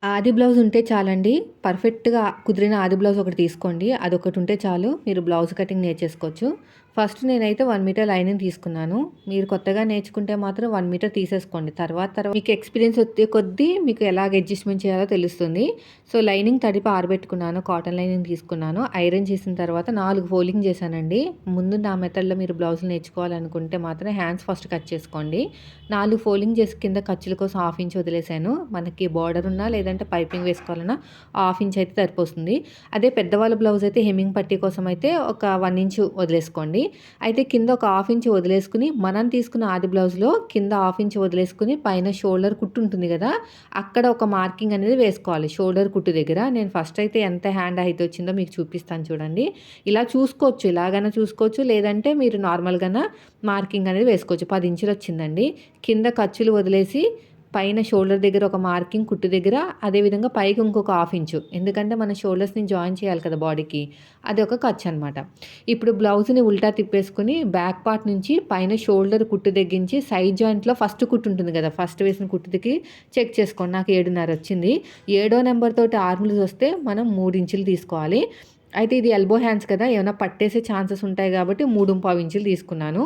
ఆది బ్లౌజ్ ఉంటే చాలండి. పర్ఫెక్ట్‌గా కుదిరిన ఆది బ్లౌజ్ ఒకటి తీసుకోండి. అదొకటి ఉంటే చాలు. మీరు బ్లౌజ్ కటింగ్ నేర్చేసుకోవచ్చు. ఫస్ట్ నేనైతే 1 మీటర్ లైనింగ్ తీసుకున్నాను. మీరు కొత్తగా నేర్చుకుంటే మాత్రం 1 మీటర్ తీసేసుకోండి. తర్వాత మీకు ఎక్స్‌పీరియన్స్ వచ్చే కొద్దీ మీకు ఎలాగ అడ్జస్ట్‌మెంట్ చేయాలో తెలుస్తుంది. సో, లైనింగ్ తడిపి ఆరబెట్టుకున్నాను. కాటన్ లైనింగ్ తీసుకున్నాను. ఐరన్ చేసిన తర్వాత 4 ఫోల్డింగ్ చేశానండి. ముందు నా మెథడ్‌లో మీరు బ్లౌజులు నేర్చుకోవాలనుకుంటే మాత్రం హ్యాండ్స్ ఫస్ట్ కట్ చేసుకోండి. 4 ఫోల్డింగ్ చేసి కింద ఖర్చుల కోసం హాఫ్ ఇంచ్ వదిలేసాను. మనకి బార్డర్ ఉన్నా లేదంటే పైపింగ్ వేసుకోవాలన్నా హాఫ్ ఇంచ్ అయితే సరిపోతుంది. అదే పెద్దవాళ్ళ బ్లౌజ్ అయితే హెమ్మింగ్ పట్టీ కోసం అయితే ఒక 1 ఇంచ్ వదిలేసుకోండి. అయితే కింద ఒక హాఫ్ ఇంచ్ వదిలేసుకుని మనం తీసుకున్న ఆది బ్లౌజ్‌లో కింద హాఫ్ ఇంచ్ వదిలేసుకుని పైన షోల్డర్ కుట్టు ఉంటుంది గదా! అక్కడ ఒక మార్కింగ్ అనేది వేసుకోవాలి షోల్డర్ కుట్టు దగ్గర. నేను ఫస్ట్ అయితే ఎంత హ్యాండ్ హైట్ వచ్చిందో మీకు చూపిస్తాను చూడండి. ఇలా చూసుకోవచ్చు. ఇలాగైనా చూసుకోవచ్చు. లేదంటే మీరు నార్మల్‌గాన మార్కింగ్ అనేది వేసుకోవచ్చు. 10 ఇంచులు వచ్చిందండి. కింద ఖర్చులు వదిలేసి పైన షోల్డర్ దగ్గర ఒక మార్కింగ్ కుట్టు దగ్గర, అదేవిధంగా పైకి ఇంకొక హాఫ్ ఇంచు. ఎందుకంటే మన షోల్డర్స్‌ని జాయిన్ చేయాలి కదా బాడీకి. అది ఒక ఖర్చు అనమాట. ఇప్పుడు బ్లౌజ్‌ని ఉల్టా తిప్పేసుకొని బ్యాక్ పార్ట్ నుంచి పైన షోల్డర్ కుట్టు దగ్గరించి సైడ్ జాయింట్‌లో ఫస్ట్ కుట్టు ఉంటుంది కదా! ఫస్ట్ వేసిన కుట్టుకి చెక్ చేసుకోండి. నాకు 7:30 వచ్చింది. ఏడో నెంబర్ తోటి ఆర్మ్ లూజ్ వస్తే మనం 3 ఇంచులు తీసుకోవాలి. అయితే ఇది ఎల్బో హ్యాండ్స్ కదా! ఏమైనా పట్టేసే ఛాన్సెస్ ఉంటాయి కాబట్టి 3:15 ఇంచులు తీసుకున్నాను.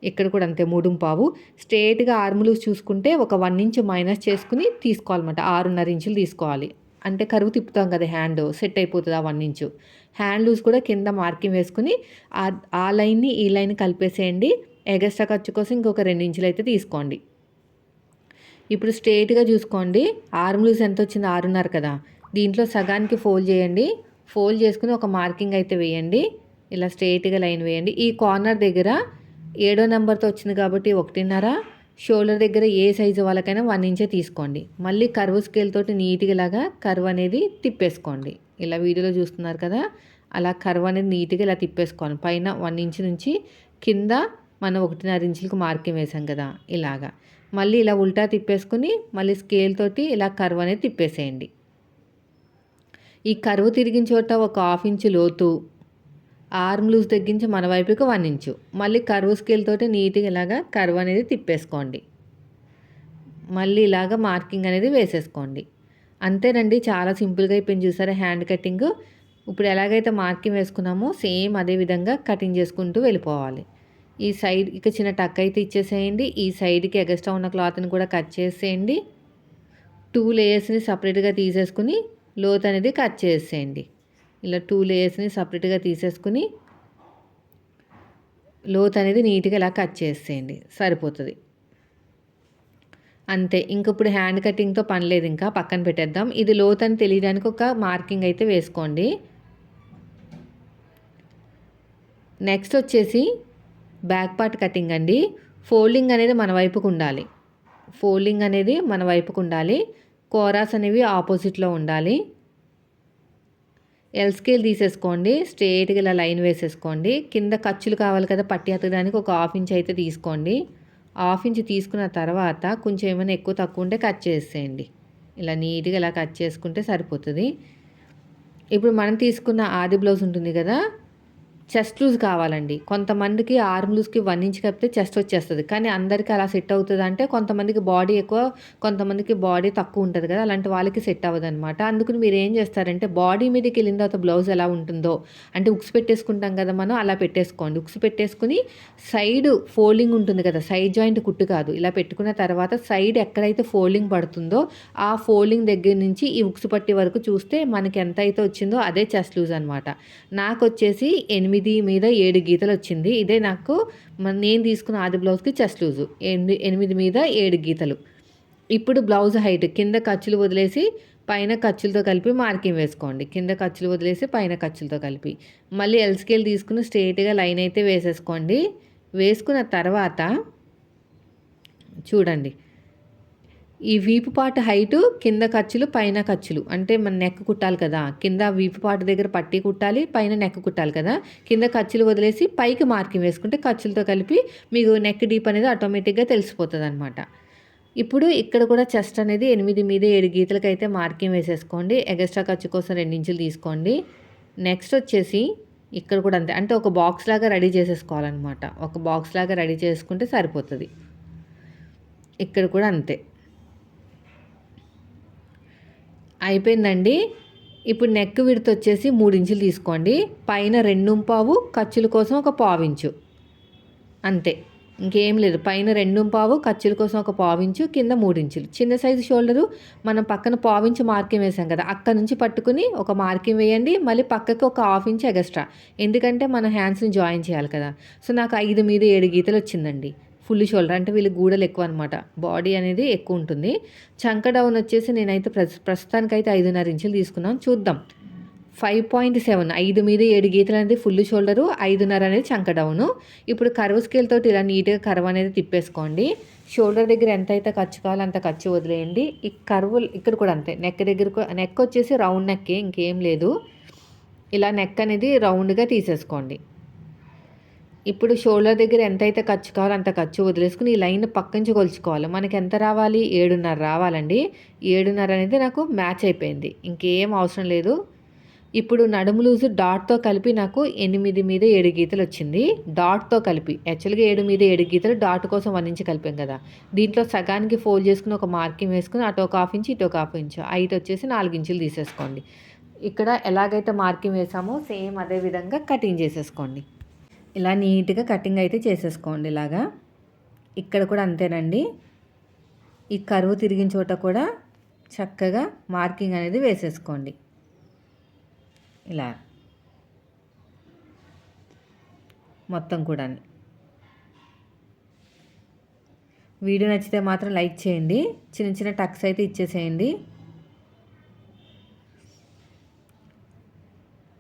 ఇక్కడ కూడా అంతే 3:15. స్ట్రెయిట్‌గా ఆర్మ్ లూజ్ చూసుకుంటే ఒక 1 ఇంచ్ మైనస్ చేసుకొని తీసుకోవాలన్నమాట. 6:30 ఇంచులు తీసుకోవాలి. అంటే కరువు తిప్పుతాం కదా హ్యాండ్ సెట్ అయిపోతది ఆ 1 ఇంచు. హ్యాండ్ లూజ్ కూడా కింద మార్కింగ్ వేసుకొని ఆ లైన్‌ని ఈ లైన్ కలిపేసేయండి. ఎగస్ట్రా ఖర్చు కోసం ఇంకొక 2 ఇంచులయితే తీసుకోండి. ఇప్పుడు స్ట్రెయిట్‌గా చూసుకోండి. ఆర్మ్ లూజ్ ఎంతొచ్చిందో 6:30 కదా! దీంట్లో సగానికి ఫోల్డ్ చేయండి. ఫోల్డ్ చేసుకొని ఒక మార్కింగ్ అయితే వేయండి. ఇలా స్ట్రెయిట్‌గా లైన్ వేయండి. ఈ కార్నర్ దగ్గర ఏడో నెంబర్‌తో వచ్చింది కాబట్టి 1:30, షోల్డర్ దగ్గర ఏ సైజు వాళ్ళకైనా 1 ఇంచే తీసుకోండి. మళ్ళీ కర్వ్ స్కేల్ తోటి నీట్‌గా ఇలాగా కర్వ్ అనేది తిప్పేసుకోండి. ఇలా వీడియోలో చూస్తున్నారు కదా! అలా కర్వ్ అనేది నీట్‌గా ఇలా తిప్పేసుకోవాలి. పైన 1 ఇంచ్ నుంచి కింద మనం 1:30 ఇంచులకు మార్కింగ్ వేసాం కదా! ఇలాగా. మళ్ళీ ఇలా ఉల్టా తిప్పేసుకొని మళ్ళీ స్కేల్ తోటి ఇలా కర్వ్ అనేది తిప్పేసేయండి. ఈ కర్వ్ తిరిగిన చోట ఒక హాఫ్ ఇంచు లోతు, ఆర్మ్ లూజ్ తగ్గించి మన వైపుకి 1 ఇంచు. మళ్ళీ కర్వ్ స్కేల్ తోటి నీట్‌గా ఇలాగా కర్వ్ అనేది తిప్పేసుకోండి. మళ్ళీ ఇలాగ మార్కింగ్ అనేది వేసేసుకోండి. అంతేనండి. చాలా సింపుల్‌గా అయిపోయింది చూసారా హ్యాండ్ కటింగు. ఇప్పుడు ఎలాగైతే మార్కింగ్ వేసుకున్నామో సేమ్ అదే విధంగా కటింగ్ చేసుకుంటూ వెళ్ళిపోవాలి. ఈ సైడ్ ఇక చిన్న టక్ అయితే ఇచ్చేసేయండి. ఈ సైడ్‌కి ఎగస్ట్రా ఉన్న క్లాత్‌ని కూడా కట్ చేసేయండి. 2 లేయర్స్‌ని సెపరేట్‌గా తీసేసుకొని లోత్ అనేది కట్ చేసేయండి. ఇలా 2 లేయర్స్‌ని సెపరేట్‌గా తీసేసుకొని లోత్ అనేది నీట్‌గా ఇలా కట్ చేసేయండి. సరిపోతది. అంతే. ఇంకిప్పుడు హ్యాండ్ కటింగ్‌తో పని లేదు ఇంకా. పక్కన పెట్టేద్దాం. ఇది లోతని తెలియడానికి ఒక మార్కింగ్ అయితే వేసుకోండి. నెక్స్ట్ వచ్చేసి బ్యాక్ పార్ట్ కటింగ్ అండి. ఫోల్డింగ్ అనేది మన వైపుకు ఉండాలి. ఫోల్డింగ్ అనేది మన వైపుకు ఉండాలి. కోరాస్ అనేవి ఆపోజిట్‌లో ఉండాలి. ఎల్ స్కేల్ తీసేసుకోండి. స్ట్రెయిట్‌గా ఇలా లైన్ వేసేసుకోండి. కింద ఖర్చులు కావాలి కదా! పట్టి అతకడానికి ఒక హాఫ్ ఇంచ్ అయితే తీసుకోండి. హాఫ్ ఇంచ్ తీసుకున్న తర్వాత కొంచెం ఏమైనా ఎక్కువ తక్కువ ఉంటే కట్ చేసేయండి. ఇలా నీట్‌గా ఇలా కట్ చేసుకుంటే సరిపోతది. ఇప్పుడు మనం తీసుకున్న ఆది బ్లౌజ్ ఉంటుంది కదా! చెస్ట్ లూజ్ కావాలండి. కొంతమందికి ఆర్మ్ లూజ్‌కి 1 ఇంచ్ కప్పితే చెస్ట్ వచ్చేస్తది. కానీ అందరికి అలా సెట్ అవుతదంటే కొంతమందికి బాడీ ఎక్కువ, కొంతమందికి బాడీ తక్కువ ఉంటది కదా! అలాంటి వాళ్ళకి సెట్ అవ్వదనమాట. అందుకని మీరేం చేస్తారంటే బాడీ మీదకెళ్ళిన తర్వాత బ్లౌజ్ ఎలా ఉంటుందో అంటే ఉక్స్ పెట్టేసుకుంటాం కదా మనం అలా పెట్టేసుకోండి. ఉక్స్ పెట్టేసుకొని సైడ్ ఫోల్డింగ్ ఉంటుంది కదా! సైడ్ జాయింట్ కుట్టు కాదు. ఇలా పెట్టుకున్న తర్వాత సైడ్ ఎక్కడైతే ఫోల్డింగ్ పడుతుందో ఆ ఫోల్డింగ్ దగ్గర నుంచి ఈ ఉక్స్ పట్టీ వరకు చూస్తే మనకి ఎంతైతే వచ్చిందో అదే చెస్ట్ లూజ్ అనమాట. నాకొచ్చేసి 8 మీద 7 గీతలొచ్చింది. ఇదే నాకు నేను తీసుకున్న ఆది బ్లౌజ్‌కి చెస్ట్ లూజు. 8 మీద 7 గీతలు. ఇప్పుడు బ్లౌజ్ హైట్ కింద ఖర్చులు వదిలేసి పైన ఖర్చులతో కలిపి మార్కింగ్ వేసుకోండి. కింద ఖర్చులు వదిలేసి పైన ఖర్చులతో కలిపి. మళ్ళీ ఎల్ స్కేల్ తీసుకొని స్ట్రెయిట్‌గా లైన్ అయితే వేసేసుకోండి. వేసుకున్న తర్వాత చూడండి. ఈ వీపు పార్ట్ హైటు కింద ఖర్చులు, పైన ఖర్చులు. అంటే మన నెక్ కుట్టాలి కదా! కింద వీపు పార్ట్ దగ్గర పట్టీ కుట్టాలి. పైన నెక్ కుట్టాలి కదా! కింద ఖర్చులు వదిలేసి పైకి మార్కింగ్ వేసుకుంటే ఖర్చులతో కలిపి మీకు నెక్ డీప్ అనేది ఆటోమేటిక్‌గా తెలిసిపోతదనమాట. ఇప్పుడు ఇక్కడ కూడా చెస్ట్ అనేది 8 మీద 7 గీతలకైతే మార్కింగ్ వేసేసుకోండి. ఎగస్ట్రా ఖర్చు కోసం 2 ఇంచులు తీసుకోండి. నెక్స్ట్ వచ్చేసి ఇక్కడ కూడా అంతే. అంటే ఒక బాక్స్ లాగా రెడీ చేసేసుకోవాలనమాట. ఒక బాక్స్ లాగా రెడీ చేసుకుంటే సరిపోతది. ఇక్కడ కూడా అంతే. అయిపోయిందండి. ఇప్పుడు నెక్ విడ్త్ వచ్చేసి 3 ఇంచులు తీసుకోండి. పైన 2.25 ఖర్చుల కోసం ఒక పావించు, అంతే. ఇంకేం లేదు. పైన 2.25 ఖర్చుల కోసం ఒక పావించు, కింద 3 ఇంచులు. చిన్న సైజు షోల్డరు మనం పక్కన పావించు మార్కింగ్ వేసాం కదా, అక్కడ నుంచి పట్టుకుని ఒక మార్కింగ్ వేయండి. మళ్ళీ పక్కకి ఒక హాఫ్ ఇంచ్ ఎగస్ట్రా, ఎందుకంటే మన హ్యాండ్స్ని జాయిన్ చేయాలి కదా. సో నాకు 5 మీద 7 గీతలు వచ్చిందండి. ఫుల్ షోల్డర్ అంటే వీళ్ళు గూడలు ఎక్కువ అనమాట, బాడీ అనేది ఎక్కువ ఉంటుంది. చంక డౌన్ వచ్చేసి నేనైతే ప్రస్తుతానికైతే 5.5 ఇంచులు తీసుకున్నాను. చూద్దాం. 5.7, 5 మీద 7 గీతలు అనేది ఫుల్ షోల్డరు, 5.5 అనేది చంక డౌను. ఇప్పుడు కర్వ్ స్కేల్ తోటి ఇలా నీట్గా కర్వ్ అనేది తిప్పేసుకోండి. షోల్డర్ దగ్గర ఎంత అయితే ఖర్చు కావాలో అంత ఖర్చు వదిలేయండి. ఈ కర్వ్ ఇక్కడ కూడా అంతే. నెక్ దగ్గర నెక్ వచ్చేసి రౌండ్ నెక్కే, ఇంకేం లేదు. ఇలా నెక్ అనేది రౌండ్గా తీసేసుకోండి. ఇప్పుడు షోల్డర్ దగ్గర ఎంతైతే ఖర్చు కావాలో అంత ఖర్చు వదిలేసుకుని ఈ లైన్ పక్క నుంచి కొలుచుకోవాలి. మనకి ఎంత రావాలి? 7.5 రావాలండి. 7.5 అనేది నాకు మ్యాచ్ అయిపోయింది, ఇంకేం అవసరం లేదు. ఇప్పుడు నడుము లూజు డాట్తో కలిపి నాకు 8 మీద 7 గీతలు వచ్చింది. డాట్తో కలిపి యాక్చువల్గా 7 మీద 7 గీతలు డాట్ కోసం 1 ఇంచ్ కలిపాం కదా, దీంట్లో సగానికి ఫోల్డ్ చేసుకుని ఒక మార్కింగ్ వేసుకుని అటు ఒక హాఫ్ ఇంచ్ ఇటు ఒక హాఫ్ ఇంచ్, హైట్ వచ్చేసి 4 ఇంచులు తీసేసుకోండి. ఇక్కడ ఎలాగైతే మార్కింగ్ వేసామో సేమ్ అదే విధంగా కటింగ్ చేసేసుకోండి. ఇలా నీట్గా కటింగ్ అయితే చేసేసుకోండి. ఇలాగా ఇక్కడ కూడా అంతేనండి. ఈ కరువు తిరిగిన చోట కూడా చక్కగా మార్కింగ్ అనేది వేసేసుకోండి. ఇలా మొత్తం కూడా. వీడియో నచ్చితే మాత్రం లైక్ చేయండి. చిన్న చిన్న టక్స్ అయితే ఇచ్చేసేయండి.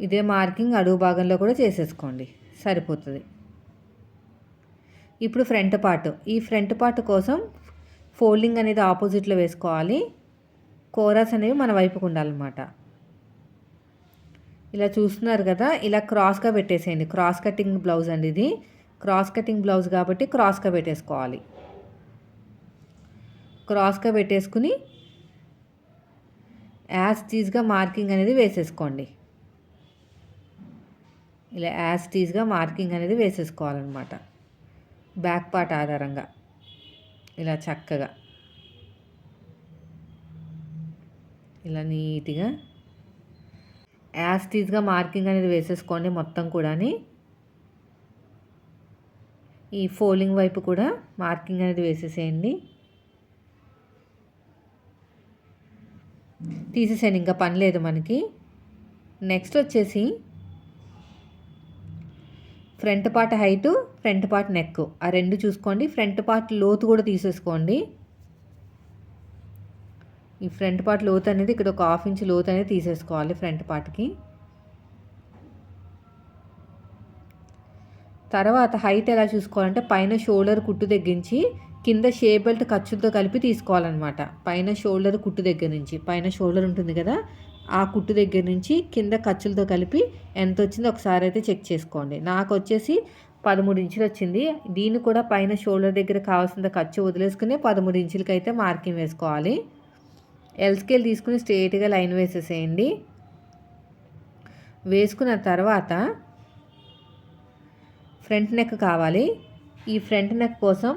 ఇదే మార్కింగ్ అడుగు భాగంలో కూడా చేసేసుకోండి, సరిపోతుంది. ఇప్పుడు ఫ్రంట్ పార్ట్. ఈ ఫ్రంట్ పార్ట్ కోసం ఫోల్డింగ్ అనేది ఆపోజిట్లో వేసుకోవాలి. కోరాస్ అనేవి మన వైపుకు ఉండాలన్నమాట. ఇలా చూస్తున్నారు కదా, ఇలా క్రాస్గా పెట్టేసేయండి. క్రాస్ కటింగ్ బ్లౌజ్ అండి ఇది. క్రాస్ కటింగ్ బ్లౌజ్ కాబట్టి క్రాస్గా పెట్టేసుకోవాలి. క్రాస్గా పెట్టేసుకుని యాజ్ టీజ్గా మార్కింగ్ అనేది వేసేసుకోండి. ఇలా యాజ్ టీజ్గా మార్కింగ్ అనేది వేసేసుకోవాలన్నమాట. బ్యాక్ పార్ట్ ఆధారంగా ఇలా చక్కగా ఇలా నీట్గా యాజ్ టీజ్గా మార్కింగ్ అనేది వేసేసుకోండి మొత్తం కూడా. ఈ ఫోల్డింగ్ వైపు కూడా మార్కింగ్ అనేది వేసేసేయండి. తీసేసేయండి, ఇంకా పని లేదు మనకి. నెక్స్ట్ వచ్చేసి front part height, front part neck ఆ రెండు చూసుకోండి. ఫ్రంట్ పార్ట్ లోతు కూడా తీసేసుకోండి. ఈ ఫ్రంట్ పార్ట్ లోతు అనేది ఇక్కడ ఒక హాఫ్ ఇంచ్ లోతు అనేది తీసేసుకోవాలి ఫ్రంట్ పార్ట్కి. తర్వాత హైట్ ఎలా చూసుకోవాలంటే పైన షోల్డర్ కుట్టు దగ్గరించి కింద షేప్ బెల్ట్ ఖర్చులతో కలిపి తీసుకోవాలన్నమాట. పైన షోల్డర్ కుట్టు దగ్గర నుంచి, పైన షోల్డర్ ఉంటుంది కదా, ఆ కుట్టు దగ్గర నుంచి కింద ఖర్చులతో కలిపి ఎంత వచ్చిందో ఒకసారి అయితే చెక్ చేసుకోండి. నాకు వచ్చేసి 13 ఇంచులు వచ్చింది. దీన్ని కూడా పైన షోల్డర్ దగ్గర కావాల్సిన ఖర్చు వదిలేసుకుని 13 ఇంచులకి అయితే మార్కింగ్ వేసుకోవాలి. ఎల్ స్కేల్ తీసుకుని స్ట్రేట్గా లైన్ వేసేసేయండి. వేసుకున్న తర్వాత ఫ్రంట్ నెక్ కావాలి. ఈ ఫ్రంట్ నెక్ కోసం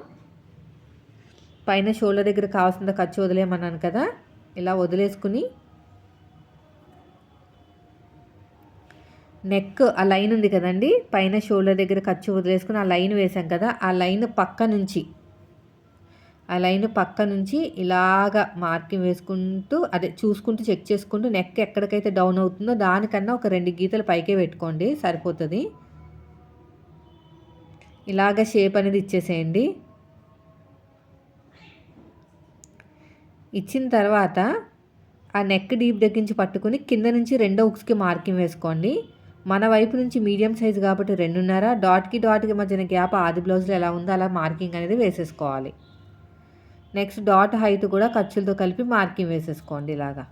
పైన షోల్డర్ దగ్గర కావాల్సిన ఖర్చు వదిలేయమన్నాను కదా, ఇలా వదిలేసుకుని నెక్ ఆ లైన్ ఉంది కదండి, పైన షోల్డర్ దగ్గర ఖర్చు వదిలేసుకుని ఆ లైన్ వేసాం కదా, ఆ లైన్ పక్క నుంచి ఇలాగా మార్కింగ్ వేసుకుంటూ అదే చూసుకుంటూ చెక్ చేసుకుంటూ నెక్ ఎక్కడికైతే డౌన్ అవుతుందో దానికన్నా ఒక 2 గీతలు పైకే పెట్టుకోండి, సరిపోతుంది. ఇలాగ షేప్ అనేది ఇచ్చేసేయండి. ఇచ్చిన తర్వాత ఆ నెక్ డీప్ దగ్గర నుంచి పట్టుకుని కింద నుంచి రెండో హుక్స్కి మార్కింగ్ వేసుకోండి. మన వైపు నుంచి మీడియం సైజు కాబట్టి 2.5, డాట్కి మధ్యన గ్యాప్ ఆది బ్లౌజ్లో ఎలా ఉందో అలా మార్కింగ్ అనేది వేసేసుకోవాలి. నెక్స్ట్ డాట్ హైట్ కూడా ఖర్చులతో కలిపి మార్కింగ్ వేసేసుకోండి. ఇలాగా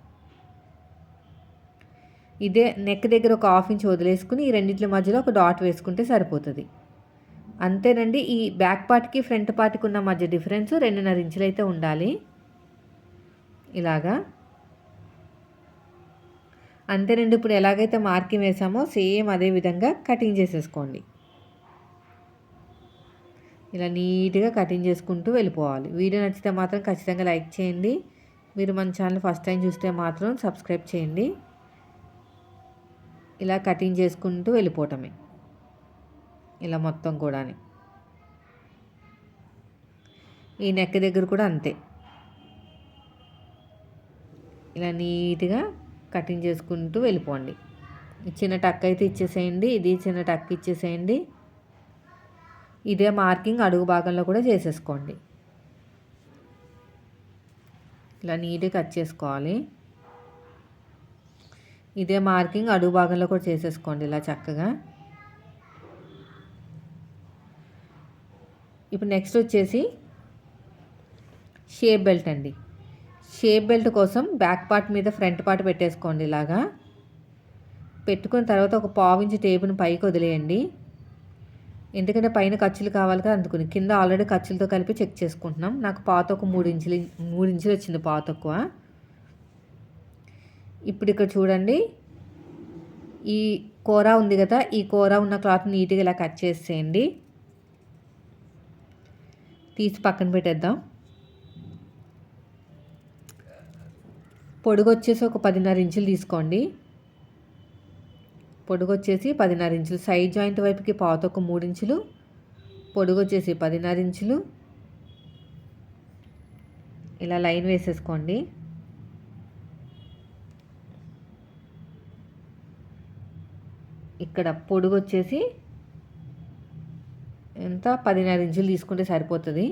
ఇదే నెక్ దగ్గర ఒక హాఫ్ ఇంచ్ వదిలేసుకుని ఈ రెండింటి మధ్యలో ఒక డాట్ వేసుకుంటే సరిపోతుంది. అంతేనండి. ఈ బ్యాక్ పార్ట్కి ఫ్రంట్ పార్ట్కి ఉన్న మధ్య డిఫరెన్స్ 2.5 ఇంచులు అయితే ఉండాలి. ఇలాగా అంతేనండి. ఇప్పుడు ఎలాగైతే మార్కింగ్ వేసామో సేమ్ అదే విధంగా కటింగ్ చేసేసుకోండి. ఇలా నీట్గా కటింగ్ చేసుకుంటూ వెళ్ళిపోవాలి. వీడియో నచ్చితే మాత్రం ఖచ్చితంగా లైక్ చేయండి. మీరు మన ఛానల్ ఫస్ట్ టైం చూస్తే మాత్రం సబ్స్క్రైబ్ చేయండి. ఇలా కటింగ్ చేసుకుంటూ వెళ్ళిపోవటమే, ఇలా మొత్తం కూడా. ఈ నెక్ దగ్గర కూడా అంతే, ఇలా నీట్గా కటింగ్ చేసుకుంటూ వెళ్ళిపోండి. చిన్న టక్ అయితే ఇచ్చేసేయండి, ఇది చిన్న టక్ ఇచ్చేసేయండి. ఇదే మార్కింగ్ అడుగు భాగంలో కూడా చేసేసుకోండి. ఇలా నీట్గా కట్ చేసుకోవాలి. ఇదే మార్కింగ్ అడుగు భాగంలో కూడా చేసేసుకోండి ఇలా చక్కగా. ఇప్పుడు నెక్స్ట్ వచ్చేసి షేప్ బెల్ట్ అండి. షేప్ బెల్ట్ కోసం బ్యాక్ పార్ట్ మీద ఫ్రంట్ పార్ట్ పెట్టేసుకోండి. ఇలాగా పెట్టుకున్న తర్వాత ఒక పావించి టేపుని పైకి వదిలేయండి. ఎందుకంటే పైన ఖర్చులు కావాలి కదా, అందుకుని కింద ఆల్రెడీ ఖర్చులతో కలిపి చెక్ చేసుకుంటున్నాం. నాకు పాత ఒక 3 ఇంచులు వచ్చింది, పాత ఎక్కువ. ఇప్పుడు ఇక్కడ చూడండి, ఈ కూర ఉంది కదా, ఈ కూర ఉన్న క్లాత్ నీట్గా ఇలా కట్ చేసేయండి. తీసి పక్కన పెట్టేద్దాం. పొడుగు వచ్చేసి ఒక 10.5 ఇంచులు తీసుకోండి. పొడుగు వచ్చేసి 10.5 ఇంచులు. సైడ్ జాయింట్ వైపుకి పాత ఒక 3 ఇంచులు, పొడుగు వచ్చేసి 10.5 ఇంచులు. ఇలా లైన్ వేసేసుకోండి. ఇక్కడ పొడుగు వచ్చేసి ఎంత 10.5 ఇంచులు తీసుకుంటే సరిపోతుంది.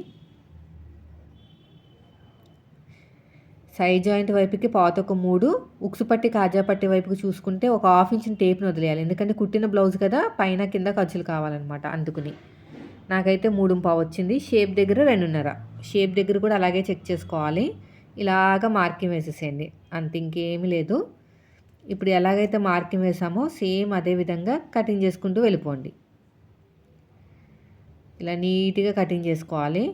సైడ్ జాయింట్ వైపుకి పాత ఒక 3, ఉక్సు పట్టి కాజా పట్టి వైపుకి చూసుకుంటే ఒక 1/2 ఇంచుని టేప్ని వదిలేయాలి. ఎందుకంటే కుట్టిన బ్లౌజ్ కదా, పైన కింద ఖర్చులు కావాలన్నమాట, అందుకుని. నాకైతే 3.5 వచ్చింది. షేప్ దగ్గర 2.5. షేప్ దగ్గర కూడా అలాగే చెక్ చేసుకోవాలి. ఇలాగా మార్కింగ్ వేసేసేయండి, అంత ఇంకేమీ లేదు. ఇప్పుడు ఎలాగైతే మార్కింగ్ వేసామో సేమ్ అదే విధంగా కటింగ్ చేసుకుంటూ వెళ్ళిపోండి. ఇలా నీట్గా కటింగ్ చేసుకోవాలి,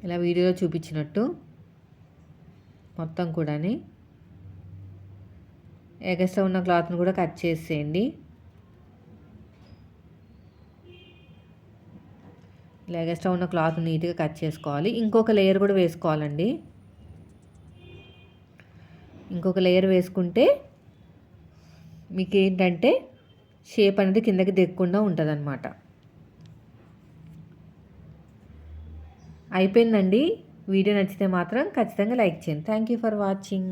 ఇలా వీడియోలో చూపించినట్టు మొత్తం కూడా. ఎగస్ట్రా ఉన్న క్లాత్ని కూడా కట్ చేసేయండి. ఇలా ఎగస్ట్రా ఉన్న క్లాత్ నీట్గా కట్ చేసుకోవాలి. ఇంకొక లేయర్ కూడా వేసుకోవాలండి. ఇంకొక లేయర్ వేసుకుంటే మీకు ఏంటంటే షేప్ అనేది కిందకి దిగకుండా ఉంటుంది అన్నమాట. అయిపోయిందండి. వీడియో నచ్చితే మాత్రం ఖచ్చితంగా లైక్ చేయండి. Thank you for watching.